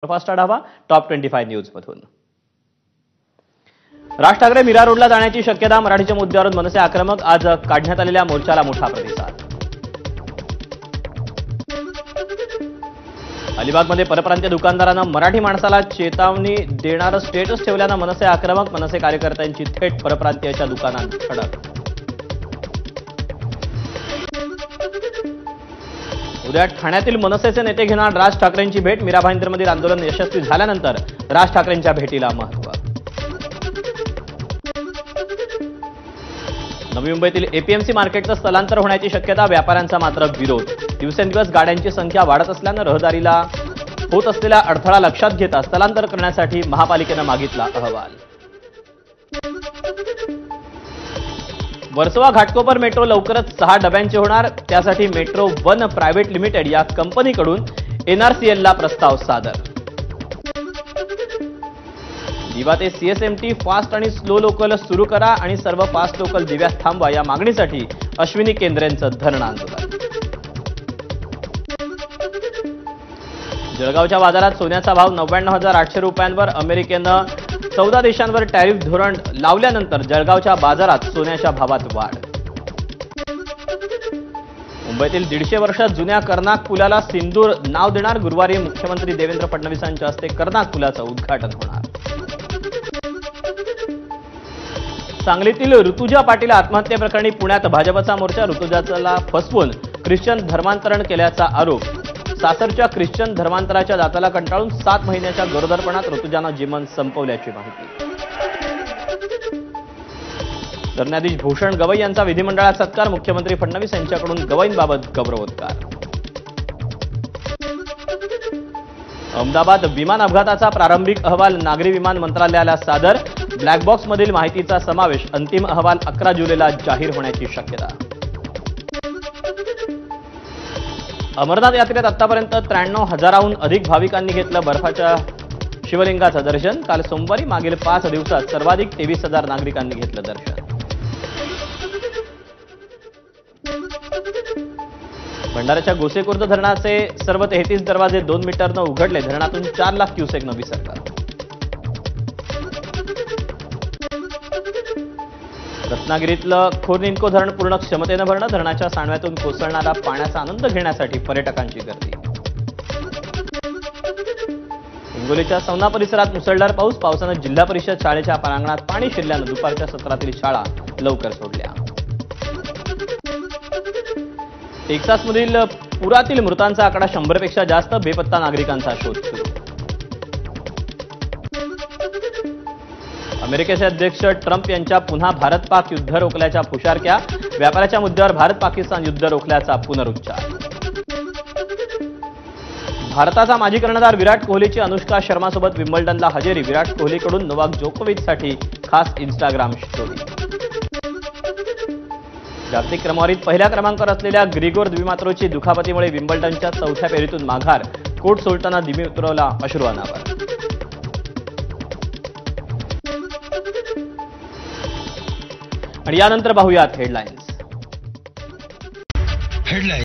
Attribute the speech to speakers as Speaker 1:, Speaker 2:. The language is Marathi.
Speaker 1: फास्ट आढावा टॉप 25 न्यूज मधून। राज ठाकरे मीरा रोडला जाण्याची शक्यता, मराठीच्या मुद्द्यावरून मनसे आक्रमक, आज काढण्यात आलेल्या मोर्चाला मोठा प्रतिसाद। अलिबागमध्ये परप्रांतीय दुकानदारांना मराठी माणसाला चेतावणी देणारं स्टेटस ठेवल्यानं मनसे आक्रमक, मनसे कार्यकर्त्यांची थेट परप्रांतीयाच्या दुकानात धडक। उद्या ठाण्यातील मनसेचे नेते घेणार राज ठाकरेंची भेट, मीरा भाईंदरमधील आंदोलन यशस्वी झाल्यानंतर राज ठाकरेंच्या भेटीला महत्त्व। नवी मुंबईतील एपीएमसी मार्केटचं स्थलांतर होण्याची शक्यता, व्यापाऱ्यांचा मात्र विरोध। दिवसेंदिवस गाड्यांची संख्या वाढत असल्यानं रहदारीला होत असलेला अडथळा लक्षात घेता स्थलांतर करण्यासाठी महापालिकेनं मागितला अहवाल। वर्सोवा घाटकोपर मेट्रो लवकरच 6 डब्यांचे होणार, त्यासाठी मेट्रो वन प्रायव्हेट लिमिटेड या कंपनीकडून एनआरसीएलला प्रस्ताव सादर। दिवा ते सीएसएमटी फास्ट आणि स्लो लोकल सुरू करा आणि सर्व फास्ट लोकल दिव्यात थांबवा, या मागणीसाठी अश्विनी केंद्रेंचं धरणं आंदोलन। जळगावच्या बाजारात सोन्याचा भाव 99,800 रुपयांवर, अमेरिकेनं 14 देशांवर टॅरिफ धोरण लावल्यानंतर जळगावच्या बाजारात सोन्याच्या भावात वाढ। मुंबईतील 150 वर्ष जुन्या कर्नाक पुलाला सिंदूर नाव देणार, गुरुवारी मुख्यमंत्री देवेंद्र फडणवीसांच्या हस्ते कर्नाक पुलाचं उद्घाटन होणार। सांगलीतील ऋतुजा पाटील आत्महत्येप्रकरणी पुण्यात भाजपचा मोर्चा, ऋतुजाला फसवून ख्रिश्चन धर्मांतरण केल्याचा आरोप। सासरच्या ख्रिश्चन धर्मांतराच्या दाताला कंटाळून 7 महिन्याच्या गरोदरपणात ऋतुजानं जीवन संपवल्याची माहिती। सरन्यायाधीश भूषण गवई यांचा विधिमंडळात सत्कार, मुख्यमंत्री फडणवीस यांच्याकडून गवईंबाबत गौरवोद्गार। अहमदाबाद विमान अपघाताचा प्रारंभिक अहवाल नागरी विमान मंत्रालयाला सादर, ब्लॅक बॉक्समधील माहितीचा समावेश, अंतिम अहवाल 11 जुलैला जाहीर होण्याची शक्यता। अमरनाथ यात्रेत आतापर्यंत 93,000हून अधिक भाविकांनी घेतलं बर्फाच्या शिवलिंगाचं दर्शन, काल सोमवारी मागील 5 दिवसात सर्वाधिक 23,000 नागरिकांनी घेतलं दर्शन। भंडाऱ्याच्या गोसेखुर्द धरणाचे सर्व 33 दरवाजे 2 मीटरनं उघडले, धरणातून 4 लाख क्युसेकनं विसर्ग। रत्नागिरीतलं खोर्निन्को धरण पूर्ण क्षमतेनं भरणं, धरणाच्या सांडव्यातून कोसळणारा पाण्याचा आनंद घेण्यासाठी पर्यटकांची गर्दी। हिंगोलीच्या सवना परिसरात मुसळधार पाऊस, पावसानं जिल्हा परिषद शाळेच्या प्रांगणात पाणी शिरल्यानं दुपारच्या सत्रातील शाळा लवकर सोडल्या। टेक्सासमधील पुरातील मृतांचा आकडा 100 पेक्षा जास्त, बेपत्ता नागरिकांचा शोध सुरू। अमेरिकेचे अध्यक्ष ट्रम्प यांच्या पुन्हा भारत पाक युद्ध रोखल्याच्या फुशारक्या, व्यापाराच्या मुद्द्यावर भारत पाकिस्तान युद्ध रोखल्याचा पुनरुच्चार। भारताचा माजी कर्णधार विराट कोहलीची अनुष्का शर्मासोबत विम्बल्डनला हजेरी, विराट कोहलीकडून नोवाक जोकोविचसाठी खास इंस्टाग्राम स्टोरी। जागतिक क्रमवारीत पहिल्या क्रमांकावर असलेल्या ग्रिगोर दिमित्रोची दुखापतीमुळे विम्बल्डनच्या 4थ्या फेरीतून माघार, कोर्ट सोडताना दिमित्रोला अश्रू अनावर। आणि यानंतर पाहूयात हेडलाईन्स।